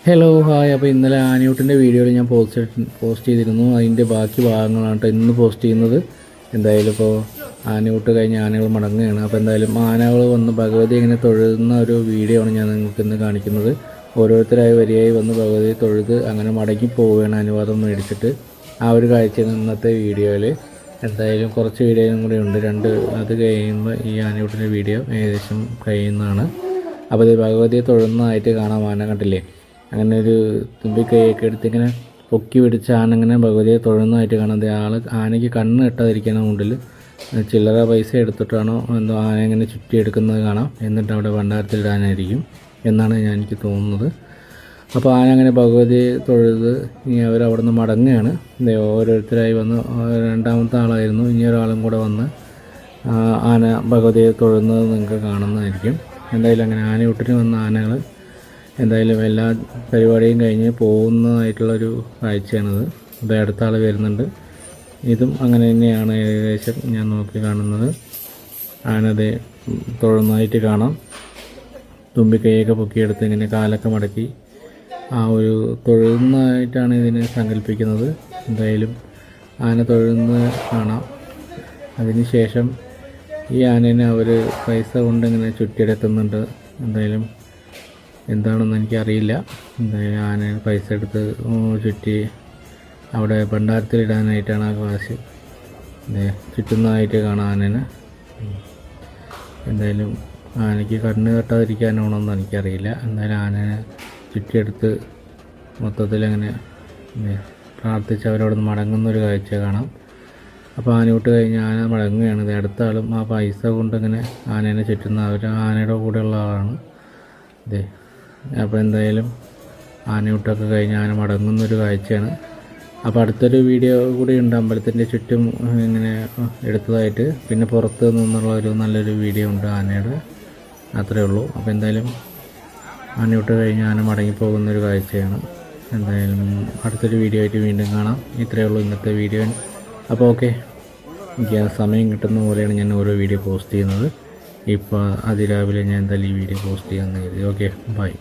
Hello hi. അപ്പോൾ ഇന്നലെ ആനയൂട്ടിൻ്റെ വീഡിയോയിൽ ഞാൻ പോസ്റ്റ് ചെയ്തിരുന്നു. അതിൻ്റെ ബാക്കി ഭാഗങ്ങളാണ് കേട്ടോ ഇന്ന് പോസ്റ്റ് ചെയ്യുന്നത്. എന്തായാലും ഇപ്പോൾ ആനയൂട്ട് കഴിഞ്ഞ് ആനകൾ മടങ്ങുകയാണ്. അപ്പോൾ എന്തായാലും ആനകൾ വന്ന് ഭഗവതി ഇങ്ങനെ തൊഴുന്ന ഒരു വീഡിയോ ആണ് ഞാൻ നിങ്ങൾക്ക് ഇന്ന് കാണിക്കുന്നത്. ഓരോരുത്തരായി വരിയായി വന്ന് ഭഗവതിയെ തൊഴുത് അങ്ങനെ മടങ്ങി പോവുകയാണ് അനുവാദം മേടിച്ചിട്ട്. ആ ഒരു കാഴ്ചയാണ് ഇന്നത്തെ വീഡിയോയിൽ. എന്തായാലും കുറച്ച് വീഡിയോയും കൂടി ഉണ്ട്. അത് കഴിയുമ്പോൾ ഈ ആനയൂട്ടിൻ്റെ വീഡിയോ ഏകദേശം കഴിയുന്നതാണ്. അപ്പോൾ ഇത് ഭഗവതിയെ തൊഴുന്നതായിട്ട് കാണാം. ആന കണ്ടില്ലേ, അങ്ങനെ ഒരു തുമ്പിക്കൈയൊക്കെ എടുത്ത് ഇങ്ങനെ പൊക്കി പിടിച്ച് ആന ഇങ്ങനെ ഭഗവതിയെ തൊഴുന്നതായിട്ട് കാണാം. ആനയ്ക്ക് കണ്ണ് കെട്ടാതിരിക്കണം മുണ്ടിൽ ചില്ലറ പൈസ എടുത്തിട്ടാണോ എന്തോ ആന ഇങ്ങനെ ചുറ്റിയെടുക്കുന്നത് കാണാം. എന്നിട്ട് അവിടെ ഭണ്ഡാരത്തിലിടാനായിരിക്കും എന്നാണ് എനിക്ക് തോന്നുന്നത്. അപ്പോൾ ആന അങ്ങനെ ഭഗവതിയെ തൊഴുത് ഇനി അവരവിടെ നിന്ന് മടങ്ങുകയാണ്. ഓരോരുത്തരായി വന്ന് രണ്ടാമത്തെ ആളായിരുന്നു, ഇനി ഒരാളും കൂടെ വന്ന് ആന ഭഗവതിയെ തൊഴുന്നത് നിങ്ങൾക്ക് കാണുന്നതായിരിക്കും. എന്തായാലും അങ്ങനെ ആനയൂട്ടിന് വന്ന ആനകൾ എന്തായാലും എല്ലാ പരിപാടിയും കഴിഞ്ഞ് പോകുന്നതായിട്ടുള്ളൊരു കാഴ്ചയാണിത്. ഇപ്പോൾ അടുത്ത ആൾ വരുന്നുണ്ട്. ഇതും അങ്ങനെ തന്നെയാണ് ഏകദേശം ഞാൻ നോക്കി കാണുന്നത്. ആനതെ തൊഴുന്നതായിട്ട് കാണാം. തുമ്പിക്കൈയൊക്കെ പൊക്കിയെടുത്ത് ഇങ്ങനെ കാലൊക്കെ മടക്കി ആ ഒരു തൊഴുന്നതായിട്ടാണ് ഇതിനെ സങ്കല്പിക്കുന്നത്. എന്തായാലും ആന തൊഴുന്നത് കാണാം. അതിന് ശേഷം ഈ ആനേനെ അവർ പൈസ കൊണ്ട് ഇങ്ങനെ ചുറ്റിയെടുക്കുന്നുണ്ട്. എന്തായാലും എന്താണെന്ന് എനിക്കറിയില്ല. എന്തായാലും ആന പൈസ എടുത്ത് ചുറ്റി അവിടെ ഭണ്ഡാരത്തിലിടാനായിട്ടാണ് ആ കാശ് ചുറ്റുന്നതായിട്ട് കാണാം ആനേനെ. എന്തായാലും ആനയ്ക്ക് കണ്ണ് കെട്ടാതിരിക്കാനാണോന്ന് എനിക്കറിയില്ല. എന്തായാലും ആനേനെ ചുറ്റിയെടുത്ത് മൊത്തത്തിലങ്ങനെ പ്രാർത്ഥിച്ച് അവരവിടെ നിന്ന് മടങ്ങുന്നൊരു കാഴ്ച കാണാം. അപ്പോൾ ആനയൂട്ട് കഴിഞ്ഞ് ആന മടങ്ങുകയാണ്. ഇത് അടുത്ത ആളും ആ പൈസ കൊണ്ടിങ്ങനെ ആനേനെ ചുറ്റുന്ന ആനയുടെ കൂടെയുള്ള ആളാണ്. അപ്പോൾ എന്തായാലും ആനയൂട്ടൊക്കെ കഴിഞ്ഞ് ആന മടങ്ങുന്നൊരു കാഴ്ചയാണ്. അപ്പോൾ അടുത്തൊരു വീഡിയോ കൂടി ഉണ്ട് അമ്പലത്തിൻ്റെ ചുറ്റും ഇങ്ങനെ എടുത്തതായിട്ട്. പിന്നെ പുറത്ത് നിന്നുള്ള ഒരു നല്ലൊരു വീഡിയോ ഉണ്ട് ആനയുടെ. അത്രയേ ഉള്ളൂ. അപ്പോൾ എന്തായാലും ആനയൂട്ട് കഴിഞ്ഞ് ആന മടങ്ങിപ്പോകുന്നൊരു കാഴ്ചയാണ്. എന്തായാലും അടുത്തൊരു വീഡിയോ ആയിട്ട് വീണ്ടും കാണാം. ഇത്രയേ ഉള്ളൂ ഇന്നത്തെ വീഡിയോ. അപ്പോൾ ഓക്കെ, എനിക്ക് ആ സമയം കിട്ടുന്ന പോലെയാണ് ഞാൻ ഓരോ വീഡിയോ പോസ്റ്റ് ചെയ്യുന്നത്. ഇപ്പോൾ അതിരാവിലെ ഞാൻ എന്തായാലും ഈ വീഡിയോ പോസ്റ്റ് ചെയ്യാമെന്ന് കരുതി. Okay, by.